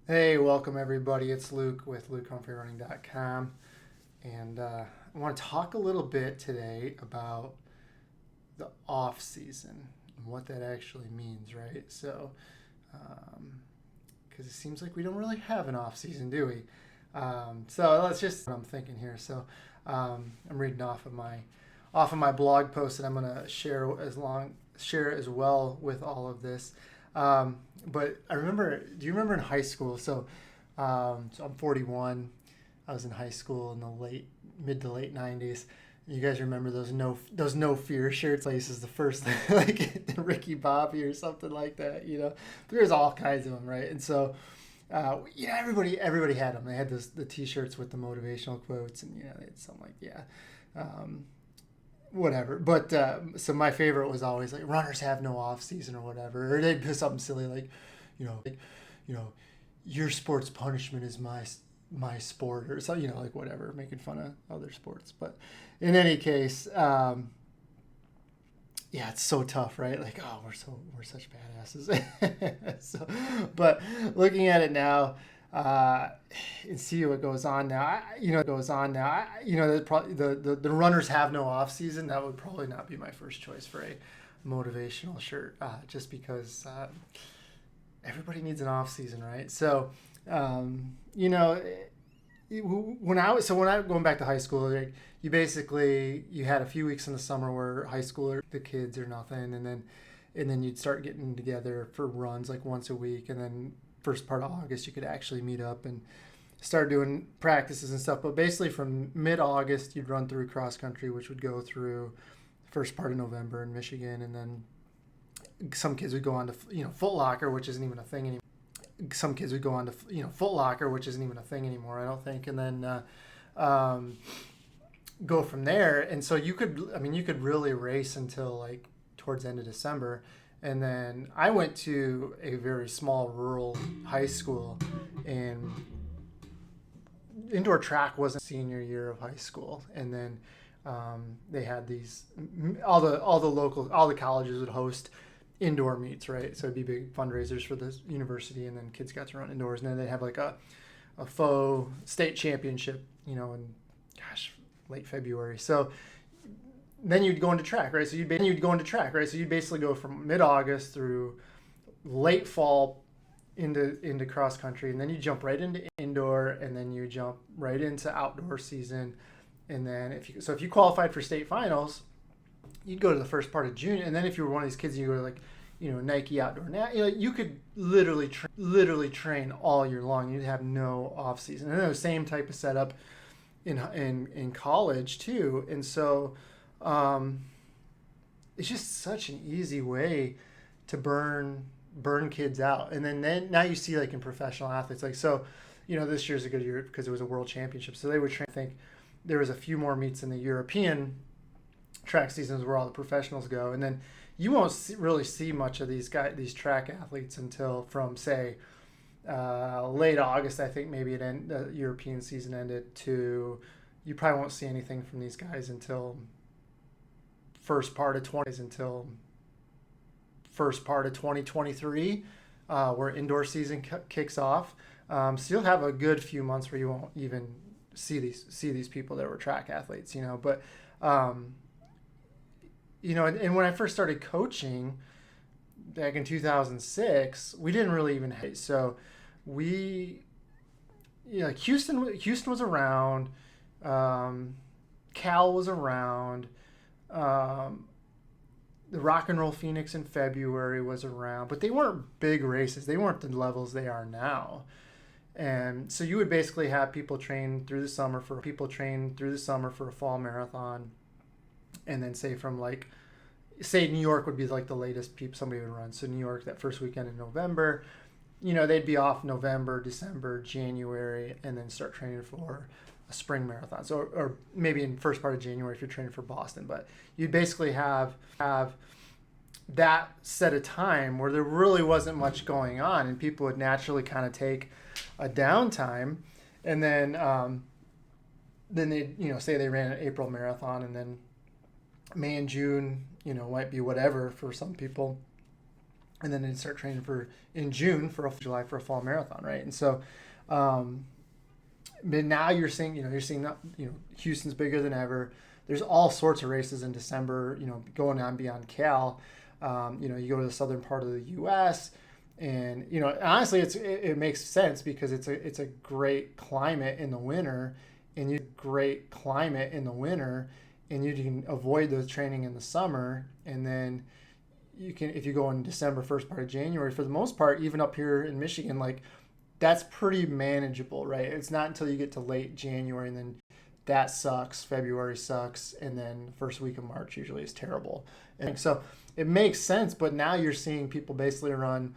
Hey, welcome everybody. It's Luke with LukeHumphreyRunning.com, and I want to talk a little bit today about the off season and what that actually means, right? So, because it seems like we don't really have an off season, do we? So let's just what I'm thinking here. So, I'm reading off of my blog post, and I'm gonna share as well with all of this. But I remember, do you remember in high school? So I'm 41. I was in high school in the mid to late 90s. You guys remember those no fear shirts? Places the first like Ricky Bobby or something like that. There's all kinds of them, right? And so everybody had them. They had the T-shirts with the motivational quotes, and they had something like whatever. But so my favorite was always like runners have no off season or whatever, or they'd put something silly like, you know, your sport's punishment is my sport, or so, like whatever, making fun of other sports. But in any case, yeah, it's so tough, right? Like, oh, we're such badasses. But looking at it now, and see what goes on now. Probably the runners have no off season. That would probably not be my first choice for a motivational shirt, just because everybody needs an off season, right? So, when I going back to high school, like, you had a few weeks in the summer where high school the kids or nothing, and then you'd start getting together for runs like once a week, and then first part of August you could actually meet up and start doing practices and stuff. But basically from mid-August you'd run through cross country, which would go through first part of November in Michigan, and then some kids would go on to Foot Locker, which isn't even a thing anymore. I don't think. And then go from there. And so you could really race until like towards the end of December. And then I went to a very small rural high school, and indoor track wasn't senior year of high school. And then they had these all the colleges would host indoor meets, right? So it'd be big fundraisers for the university, and then kids got to run indoors. And then they'd have like a faux state championship, in late February. So then you'd go into track, right? So you'd basically go from mid-August through late fall into cross country, and then you jump right into indoor, and then you jump right into outdoor season. And then if you qualified for state finals, you'd go to the first part of June. And then if you were one of these kids, you go to like Nike Outdoor. Now you could literally train all year long. You'd have no off season. And then the same type of setup in college too. And so it's just such an easy way to burn kids out. And then now you see like in professional athletes, like, so this year's a good year because it was a world championship, so they would train. I think there was a few more meets in the European track seasons where all the professionals go, and then you won't really see much of these track athletes until from say late August. I think maybe the European season ended. To you probably won't see anything from these guys until first part of 2023, where indoor season kicks off. So you'll have a good few months where you won't even see these people that were track athletes, but and when I first started coaching back in 2006, we didn't really even have, so we, like Houston was around, Cal was around, the Rock and Roll Phoenix in February was around, but they weren't big races. They weren't the levels they are now. And so you would basically have people train through the summer for a fall marathon. And then say New York would be like the latest somebody would run. So New York, that first weekend in November, they'd be off November, December, January, and then start training for a spring marathon. So, or maybe in first part of January if you're training for Boston. But you'd basically have that set of time where there really wasn't much going on, and people would naturally kind of take a downtime, and then they say they ran an April marathon, and then May and June might be whatever for some people, and then they'd start training for in June for July for a fall marathon, right? And so, um, but now you're seeing that, Houston's bigger than ever. There's all sorts of races in December, going on beyond Cal. You go to the southern part of the U.S. and honestly, it makes sense because it's a great climate in the winter, and you can avoid those training in the summer, and then you can, if you go in December, first part of January, for the most part, even up here in Michigan, like that's pretty manageable, right? It's not until you get to late January, and then that sucks. February sucks, and then the first week of March usually is terrible. And so it makes sense, but now you're seeing people basically run,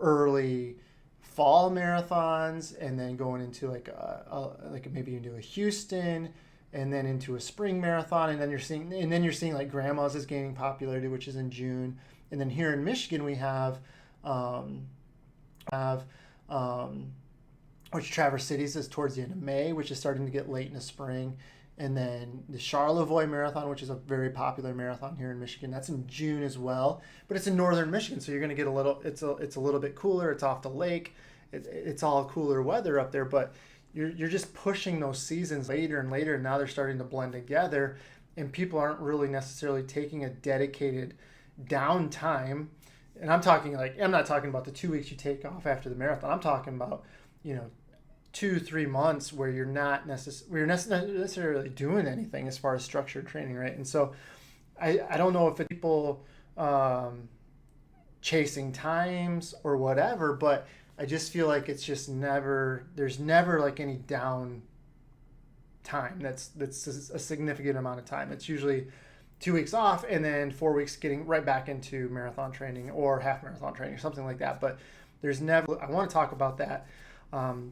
early fall marathons, and then going into like maybe into a Houston, and then into a spring marathon, and then you're seeing like Grandma's is gaining popularity, which is in June, and then here in Michigan we have which Traverse Cities is towards the end of May, which is starting to get late in the spring. And then the Charlevoix Marathon, which is a very popular marathon here in Michigan, that's in June as well. But it's in northern Michigan, so you're going to get it's a little bit cooler. It's off the lake. It's all cooler weather up there, but you're just pushing those seasons later and later, and now they're starting to blend together, and people aren't really necessarily taking a dedicated downtime. And I'm not talking about the 2 weeks you take off after the marathon. I'm talking about 2-3 months where you're not necessarily doing anything as far as structured training, right? And so I don't know if it's people chasing times or whatever, but I just feel like it's just there's never like any down time that's a significant amount of time. It's usually 2 weeks off and then 4 weeks getting right back into marathon training or half marathon training or something like that. But there's never, I want to talk about that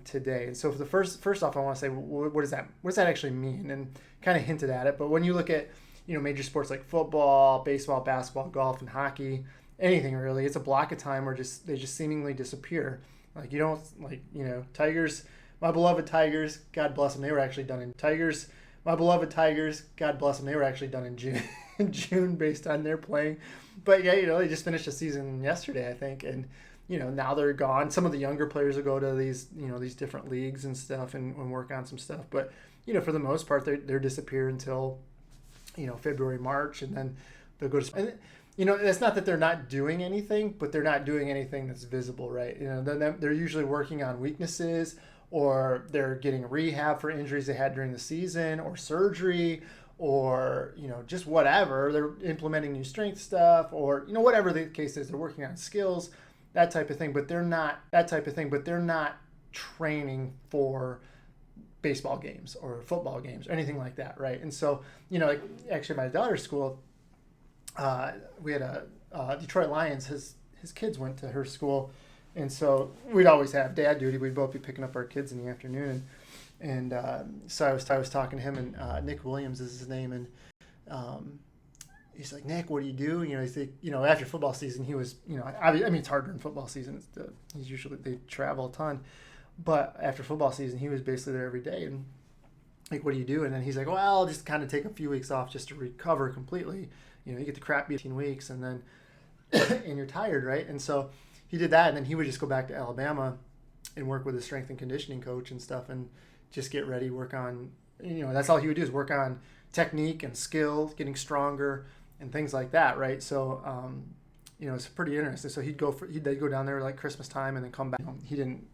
today. And so for the first off, I want to say, what does that actually mean? And kind of hinted at it, but when you look at, major sports like football, baseball, basketball, golf, and hockey, anything really, it's a block of time where they just seemingly disappear. Like Tigers, my beloved Tigers, God bless them, they were actually done in June, June based on their playing. But yeah, they just finished the season yesterday, I think, and now they're gone. Some of the younger players will go to these different leagues and stuff and work on some stuff. But for the most part, they disappear until February, March, and then they'll go to. And it's not that they're not doing anything, but they're not doing anything that's visible, right? They're usually working on weaknesses, or they're getting rehab for injuries they had during the season, or surgery, or just whatever. They're implementing new strength stuff, or whatever the case is. They're working on skills, that type of thing. But they're not training for baseball games or football games or anything like that, right? And so like actually my daughter's school, we had a Detroit Lions. His kids went to her school. And so we'd always have dad duty. We'd both be picking up our kids in the afternoon. And so I was talking to him, and Nick Williams is his name. And he's like, Nick, what do you do? He's like, after football season, he was, I mean, it's hard during football season. They travel a ton. But after football season, he was basically there every day. And like, what do you do? And then he's like, well, I'll just kind of take a few weeks off just to recover completely. You get the crap beat 18 weeks, and then and you're tired, right? And so he did that, and then he would just go back to Alabama and work with a strength and conditioning coach and stuff, and just get ready, work on, that's all he would do is work on technique and skill, getting stronger and things like that, right? So, it's pretty interesting. So he'd go down there like Christmas time and then come back. He didn't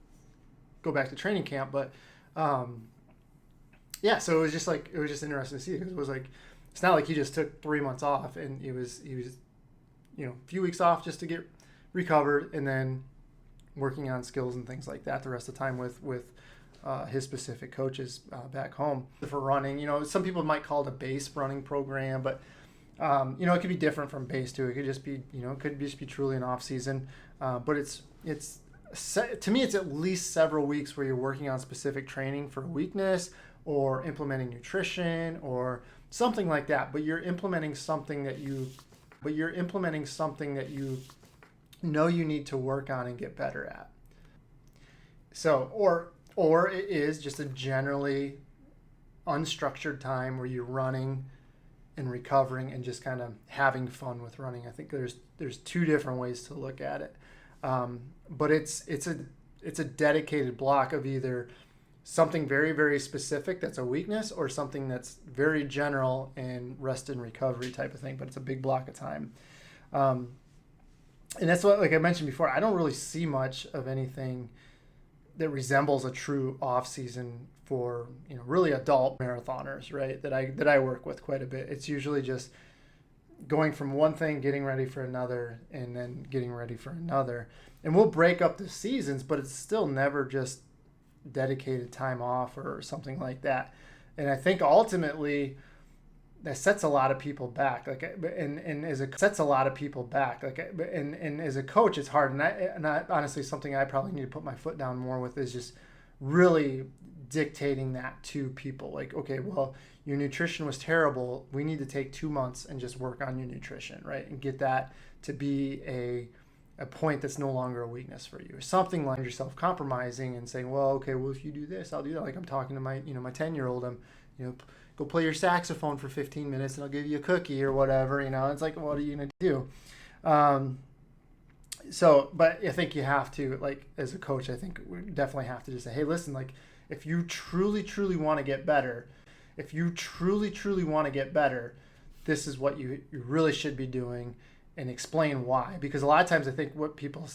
go back to training camp, but yeah, so it was just interesting to see, because it was like, it's not like he just took 3 months off, and he was a few weeks off just to get recovered, and then working on skills and things like that the rest of the time with his specific coaches back home for running. Some people might call it a base running program, but it could be different from base too. It could just be truly an off season. But it's to me, it's at least several weeks where you're working on specific training for weakness, or implementing nutrition or something like that. But you're implementing something that you you need to work on and get better at. So, or it is just a generally unstructured time where you're running and recovering and just kind of having fun with running. I think there's two different ways to look at it. But it's a dedicated block of either something very, very specific that's a weakness or something that's very general and rest and recovery type of thing, but it's a big block of time. And that's what, like I mentioned before, I don't really see much of anything that resembles a true off season for, really adult marathoners, right? That I work with quite a bit. It's usually just going from one thing, getting ready for another, and then getting ready for another. And we'll break up the seasons, but it's still never just dedicated time off or something like that. And I think ultimately that sets a lot of people back. And as a coach, it's hard. And I honestly, something I probably need to put my foot down more with is just really dictating that to people. Like, okay, well, your nutrition was terrible. We need to take 2 months and just work on your nutrition, right? And get that to be a point that's no longer a weakness for you, or something like yourself compromising and saying, well, okay, well, if you do this, I'll do that. Like I'm talking to my 10-year-old, go play your saxophone for 15 minutes and I'll give you a cookie or whatever, it's like, what are you going to do? But I think you have to, like, as a coach, I think we definitely have to just say, hey, listen, like, if you truly, truly want to get better, this is what you really should be doing, and explain why. Because a lot of times I think what people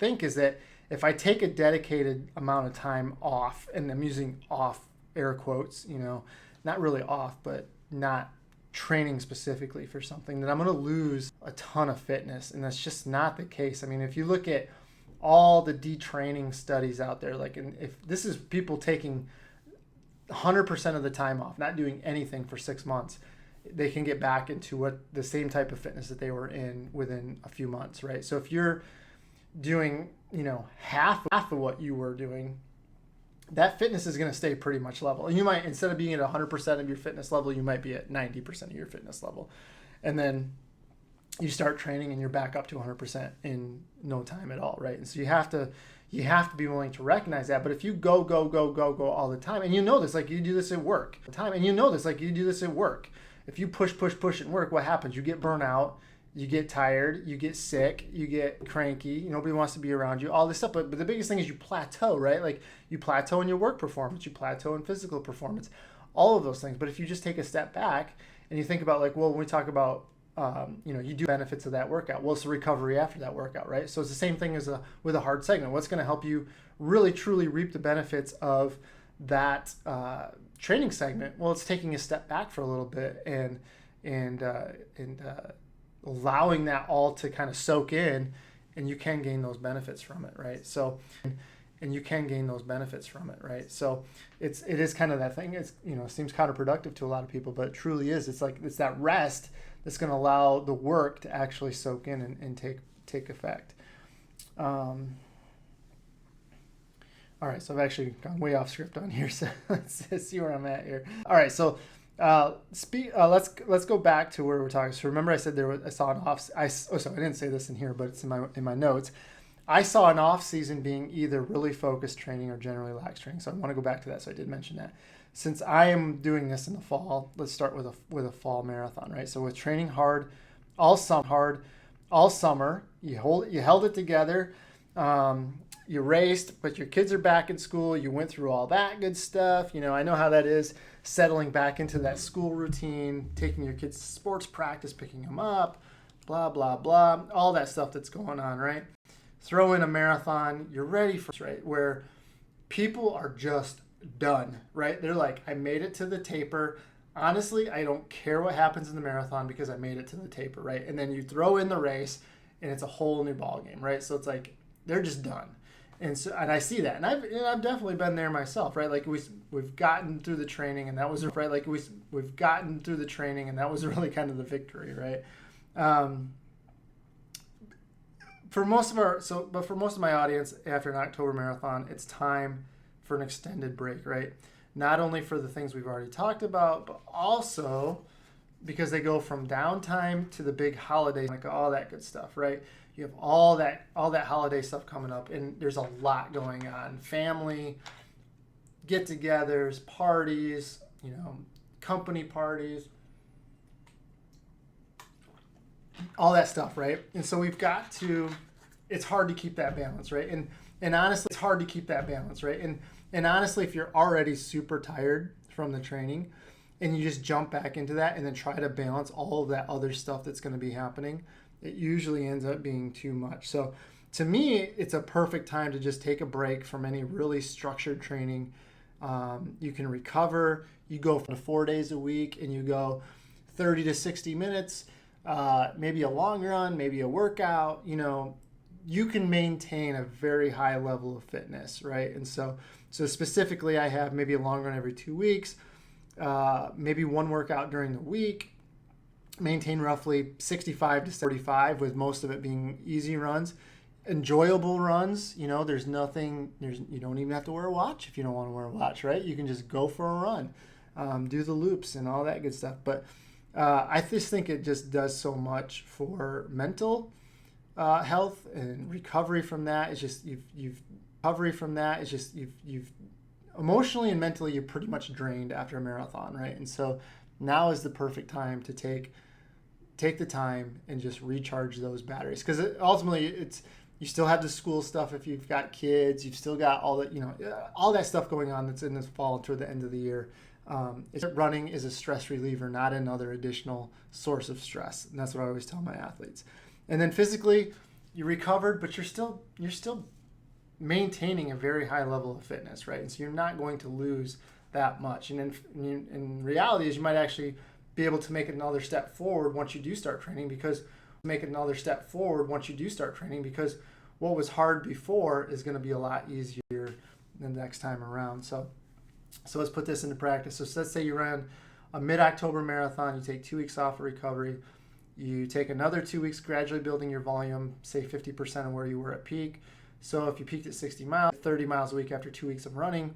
think is that if I take a dedicated amount of time off, and I'm using off air quotes, not really off, but not training specifically for something, that I'm going to lose a ton of fitness. And that's just not the case. I mean, if you look at all the detraining studies out there, like, and if this is people taking 100% of the time off, not doing anything for 6 months, they can get back into the same type of fitness that they were in within a few months, right? So if you're doing, half of what you were doing, that fitness is going to stay pretty much level. And you might, instead of being at 100% of your fitness level, you might be at 90% of your fitness level. And then you start training and you're back up to 100% in no time at all, right? And so you have to be willing to recognize that. But if you go all the time, and this, like you do this at work, if you push at work, what happens? You get burnout, you get tired, you get sick, you get cranky, nobody wants to be around you, all this stuff. But the biggest thing is you plateau, right? Like you plateau in your work performance, you plateau in physical performance, all of those things. But if you just take a step back and you think about, like, well, when we talk about, you do benefits of that workout, well, it's the recovery after that workout, right? So it's the same thing as with a hard segment. What's going to help you really, truly reap the benefits of that training segment? Well, it's taking a step back for a little bit and allowing that all to kind of soak in, and you can gain those benefits from it, right? So, and you can gain those benefits from it, right? So it is kind of that thing. It's, seems counterproductive to a lot of people, but it truly is. It's like, it's that rest that's going to allow the work to actually soak in and take effect. All right, so I've actually gone way off script on here, so let's see where I'm at here. All right, so let's go back to where we're talking. So remember, I said I saw an off. I didn't say this in here, but it's in my notes. I saw an off season being either really focused training or generally lax training. So I want to go back to that. So I did mention that. Since I am doing this in the fall, let's start with a fall marathon, right? So with training hard all summer, you held it together. You raced, but your kids are back in school. You went through all that good stuff. I know how that is, settling back into that school routine, taking your kids to sports practice, picking them up, blah, blah, blah, all that stuff that's going on, right? Throw in a marathon, you're ready for, right? Where people are just done, right? They're like, I made it to the taper. Honestly, I don't care what happens in the marathon because I made it to the taper, right? And then you throw in the race and it's a whole new ball game, right? So it's like, they're just done. And I see that, and I've definitely been there myself, right? Like we've gotten through the training, and that was right. Like we've gotten through the training, and that was really kind of the victory, right? For most of my audience, after an October marathon, it's time for an extended break, right? Not only for the things we've already talked about, but also because they go from downtime to the big holiday, like all that good stuff, right? You have all that holiday stuff coming up, and there's a lot going on. Family, get-togethers, parties, company parties, all that stuff, right? And so we've got to, it's hard to keep that balance, right? And honestly, it's hard to keep that balance, right? And honestly, if you're already super tired from the training and you just jump back into that and then try to balance all of that other stuff that's going to be happening, it usually ends up being too much. So to me, it's a perfect time to just take a break from any really structured training. You can recover. You go for 4 days a week and you go 30 to 60 minutes, maybe a long run, maybe a workout. You can maintain a very high level of fitness, right? And so specifically, I have maybe a long run every 2 weeks, maybe one workout during the week, maintain roughly 65 to 45, with most of it being easy runs, enjoyable runs. You don't even have to wear a watch if you don't want to wear a watch, right? You can just go for a run, do the loops and all that good stuff. But I just think it just does so much for mental health and recovery from that. It's just you've emotionally and mentally, you're pretty much drained after a marathon, right? And so now is the perfect time to take the time and just recharge those batteries, because ultimately you still have the school stuff. If you've got kids, you've still got all that stuff going on that's in this fall toward the end of the year. Running is a stress reliever, not another additional source of stress, and that's what I always tell my athletes. And then physically, you recovered, but you're still maintaining a very high level of fitness, right? And so you're not going to lose that much. And in reality, is you might actually be able to make another step forward once you do start training, because what was hard before is going to be a lot easier the next time around. So let's put this into practice. So let's say you ran a mid-October marathon, you take 2 weeks off for recovery, you take another 2 weeks gradually building your volume, say 50% of where you were at peak. So if you peaked at 60 miles, 30 miles a week after 2 weeks of running,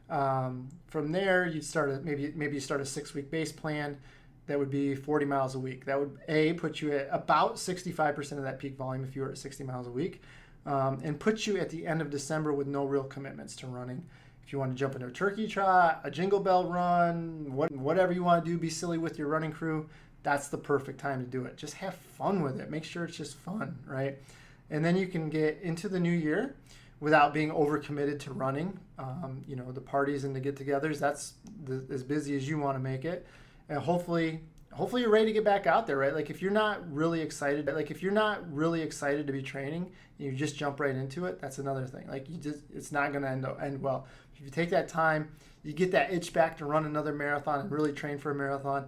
from there you'd start maybe you start a 6-week base plan. That would be 40 miles a week. That would put you at about 65% of that peak volume if you were at 60 miles a week, and put you at the end of December with no real commitments to running. If you want to jump into a turkey trot, a jingle bell run, whatever you want to do, be silly with your running crew, that's the perfect time to do it. Just have fun with it. Make sure it's just fun, right? And then you can get into the new year without being overcommitted to running. The parties and the get-togethers, that's as busy as you want to make it. And hopefully you're ready to get back out there, right? Like if you're not really excited to be training and you just jump right into it, that's another thing. Like it's not going to end well. If you take that time, you get that itch back to run another marathon and really train for a marathon.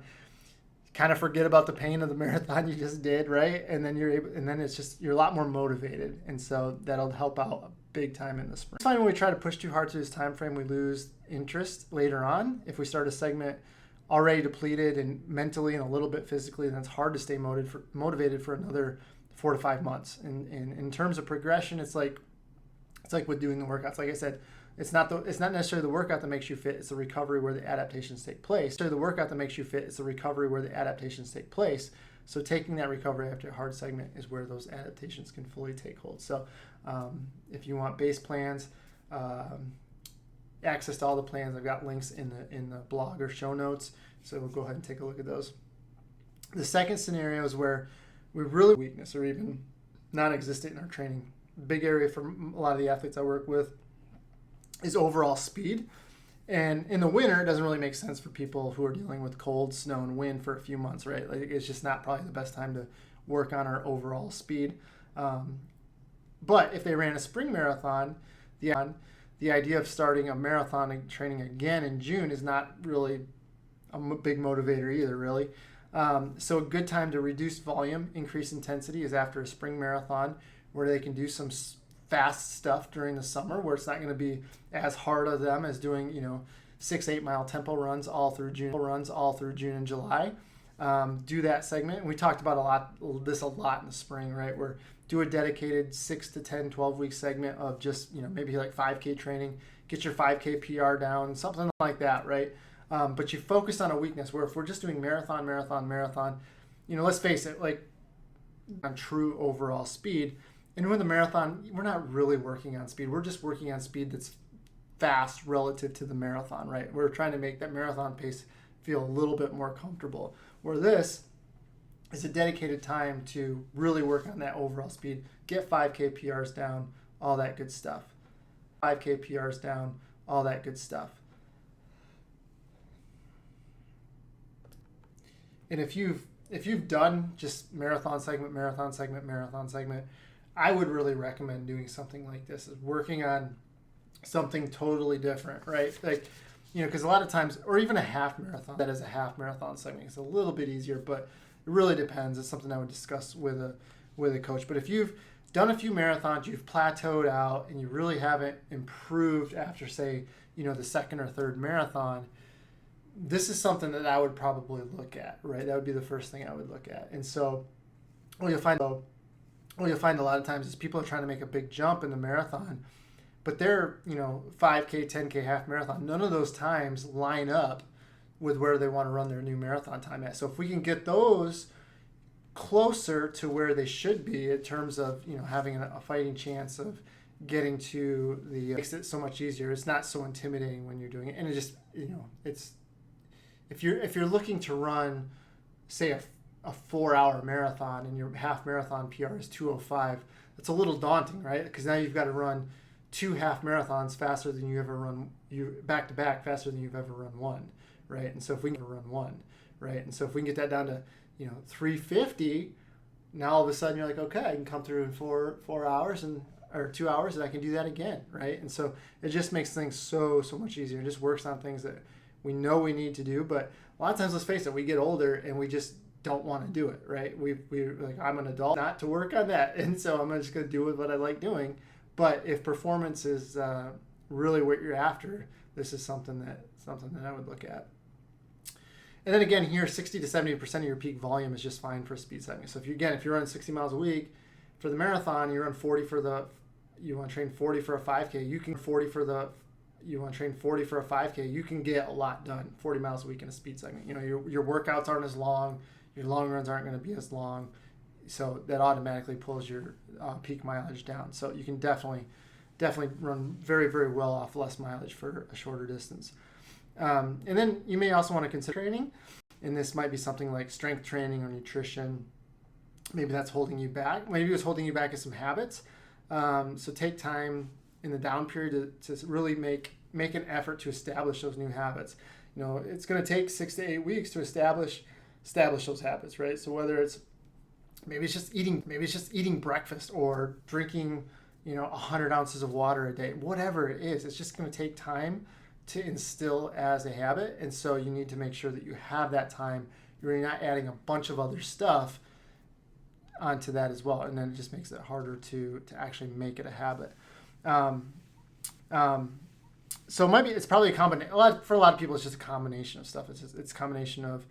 Kind of forget about the pain of the marathon you just did, right? And then you're a lot more motivated, and so that'll help out big time in the spring. It's fine when we try to push too hard through this time frame, we lose interest later on. If we start a segment already depleted and mentally and a little bit physically, then it's hard to stay motivated for another 4 to 5 months. And in terms of progression, it's like with doing the workouts. Like I said, it's not necessarily the workout that makes you fit, it's the recovery where the adaptations take place. So taking that recovery after a hard segment is where those adaptations can fully take hold. So if you want base plans, access to all the plans, I've got links in the blog or show notes, so we'll go ahead and take a look at those. The second scenario is where we really weakness or even non-existent in our training. Big area for a lot of the athletes I work with is overall speed. And in the winter, it doesn't really make sense for people who are dealing with cold, snow, and wind for a few months, right? Like it's just not probably the best time to work on our overall speed. But if they ran a spring marathon, the idea of starting a marathon and training again in June is not really a big motivator either, really. So a good time to reduce volume, increase intensity is after a spring marathon, where they can do some fast stuff during the summer, where it's not going to be as hard on them as doing 6-8 mile tempo runs all through June and July. Do that segment, and we talked about this a lot in the spring, right? Where do a dedicated 6 to 10, 12 week segment of just maybe like 5K training, get your 5K PR down, something like that, right? But you focus on a weakness, where if we're just doing marathon, let's face it, like on true overall speed. And with the marathon, we're not really working on speed. We're just working on speed that's fast relative to the marathon, right? We're trying to make that marathon pace feel a little bit more comfortable. Where this is a dedicated time to really work on that overall speed, get 5K PRs down, all that good stuff. 5K PRs down, all that good stuff. And if you've done just marathon segment, I would really recommend doing something like this, is working on something totally different, right? Like, because a lot of times, or even a half marathon, that is a half marathon segment. It's a little bit easier, but it really depends. It's something I would discuss with a coach. But if you've done a few marathons, you've plateaued out, and you really haven't improved after, say, the second or third marathon, this is something that I would probably look at, right? That would be the first thing I would look at. And so what you'll find a lot of times is people are trying to make a big jump in the marathon, but they're, 5K, 10K, half marathon. None of those times line up with where they want to run their new marathon time at. So if we can get those closer to where they should be in terms of, having a fighting chance of getting to the, makes it so much easier. It's not so intimidating when you're doing it. And it just, it's, if you're looking to run, say, a 4-hour marathon and your half marathon PR is 2:05, that's a little daunting, right? Because now you've got to run 2 half marathons faster than you ever run, back to back faster than you've ever run one, right? And so if we can run one, right? And so if we can get that down to 3:50, now all of a sudden you're like, okay, I can come through in 4 hours or 2 hours, and I can do that again, right? And so it just makes things so much easier. It just works on things that we know we need to do, but a lot of times, let's face it, we get older and we just don't want to do it, right? We're like, I'm an adult, not to work on that, and so I'm just going to do what I like doing. But if performance is really what you're after, this is something that I would look at. And then again, here, 60 to 70% of your peak volume is just fine for speed segment. So if you're running 60 miles a week for the marathon, you want to train 40 for a 5K, you can 40 for the you want to train 40 for a 5K, you can get a lot done 40 miles a week in a speed segment. Your workouts aren't as long, your long runs aren't going to be as long, so that automatically pulls your peak mileage down. So you can definitely run very, very well off less mileage for a shorter distance. And then you may also want to consider training, and this might be something like strength training or nutrition. Maybe that's holding you back. Maybe it's holding you back as some habits. So take time in the down period to really make an effort to establish those new habits. It's going to take 6 to 8 weeks to establish those habits, right? So whether it's maybe it's just eating breakfast or drinking 100 ounces of water a day, whatever it is, it's just going to take time to instill as a habit. And so you need to make sure that you have that time. You're not adding a bunch of other stuff onto that as well, and then it just makes it harder to actually make it a habit. So it's probably a combination. For a lot of people, it's just a combination of stuff. It's a combination of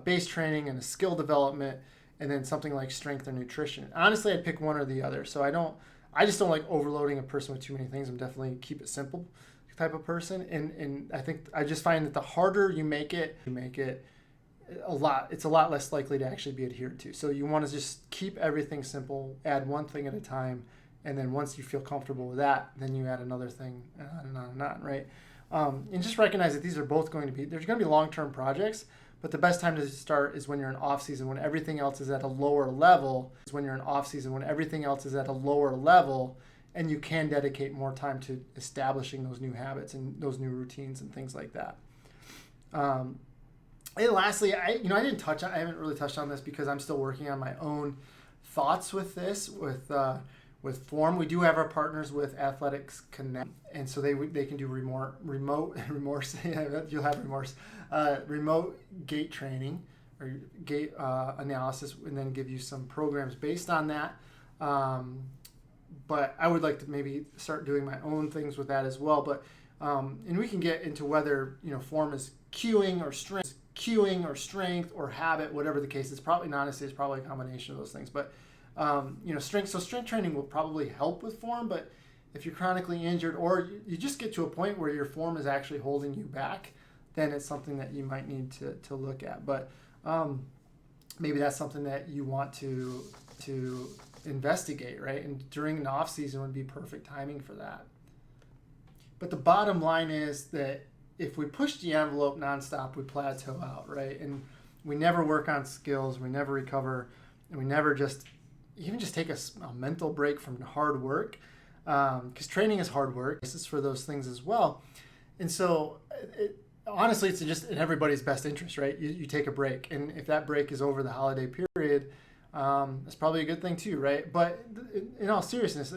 base training and a skill development, and then something like strength or nutrition. Honestly, I'd pick one or the other. So I just don't like overloading a person with too many things. I'm definitely keep it simple type of person, and I just find that the harder you make it, it's a lot less likely to actually be adhered to. So you want to just keep everything simple, add one thing at a time, and then once you feel comfortable with that, then you add another thing, and on, right? And just recognize that these are both there's going to be long-term projects, but the best time to start is when you're in off-season, when everything else is at a lower level. And you can dedicate more time to establishing those new habits and those new routines and things like that. And lastly, I haven't really touched on this because I'm still working on my own thoughts with this, with form. We do have our partners with Athletics Connect, and so they can do remote gait training or gait analysis, and then give you some programs based on that. But I would like to maybe start doing my own things with that as well. But and we can get into whether form is cueing or strength or habit, whatever the case. It's probably a combination of those things. But strength training will probably help with form. But if you're chronically injured or you just get to a point where your form is actually holding you back, then it's something that you might need to look at. But maybe that's something that you want to investigate, right? And during an off season would be perfect timing for that. But the bottom line is that if we push the envelope nonstop, we plateau out, right? And we never work on skills, we never recover, and we never just even just take a mental break from hard work, because training is hard work. This is for those things as well. And so honestly, it's just in everybody's best interest, right? You take a break, and if that break is over the holiday period, that's probably a good thing too, right? But in all seriousness,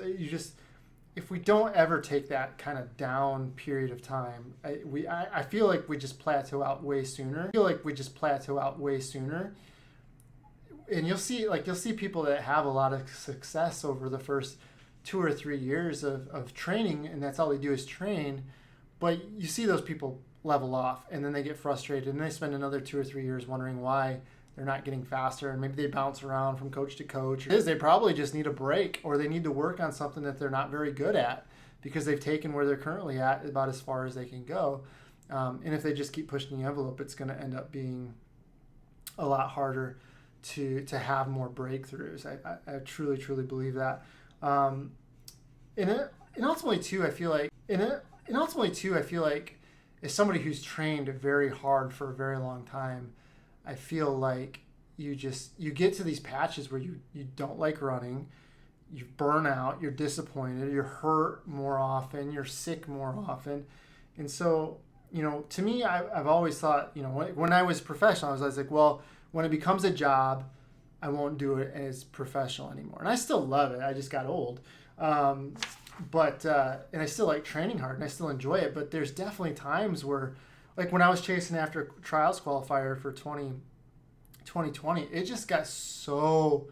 if we don't ever take that kind of down period of time, I feel like we just plateau out way sooner. And you'll see people that have a lot of success over the first 2 or 3 years of training, and that's all they do is train. But you see those people level off, and then they get frustrated, and they spend another 2 or 3 years wondering why they're not getting faster, and maybe they bounce around from coach to coach. They probably just need a break, or they need to work on something that they're not very good at because they've taken where they're currently at about as far as they can go. And if they just keep pushing the envelope, it's going to end up being a lot harder to have more breakthroughs. I truly, truly believe that. And ultimately too, I feel like as somebody who's trained very hard for a very long time, I feel like you get to these patches where you don't like running, you burn out, you're disappointed, you're hurt more often, you're sick more often. And so, to me, I've always thought, when I was professional, I was like, well, when it becomes a job, I won't do it as professional anymore. And I still love it. I just got old. But I still like training hard, and I still enjoy it. But there's definitely times where, like when I was chasing after trials qualifier for 2020, it just got so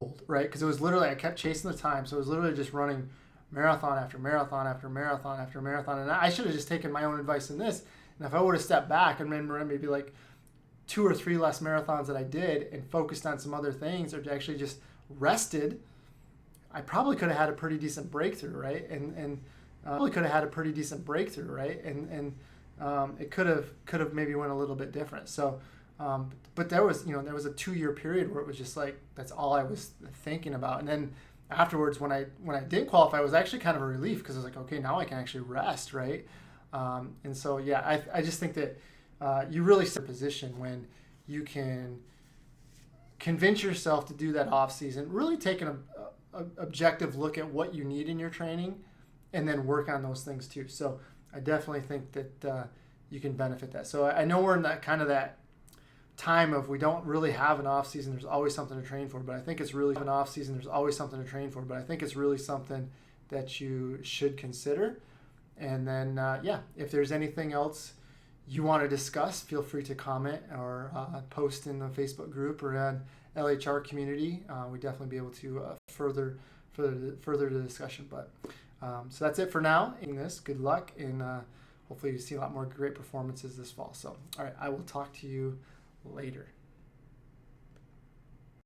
old, right? Because it was literally, I kept chasing the time. So it was literally just running marathon after marathon after marathon after marathon. And I should have just taken my own advice in this. And if I would have stepped back and maybe like 2 or 3 less marathons that I did and focused on some other things, or actually just rested, I probably could have had a pretty decent breakthrough, right? And it could have maybe went a little bit different. So, but there was a 2-year period where it was just like that's all I was thinking about. And then afterwards, when I didn't qualify, it was actually kind of a relief because I was like, okay, now I can actually rest, right? And so yeah, I just think that you really set a position when you can convince yourself to do that off season, really take an objective look at what you need in your training, and then work on those things too. So I definitely think that you can benefit that. So I know we're in that time of we don't really have an off season. There's always something to train for, but I think it's really something that you should consider. And then if there's anything else you want to discuss, feel free to comment or post in the Facebook group or on LHR community. We'd definitely be able to further the discussion. But so that's it for now. In this, good luck, and hopefully you see a lot more great performances this fall. So, all right, I will talk to you later.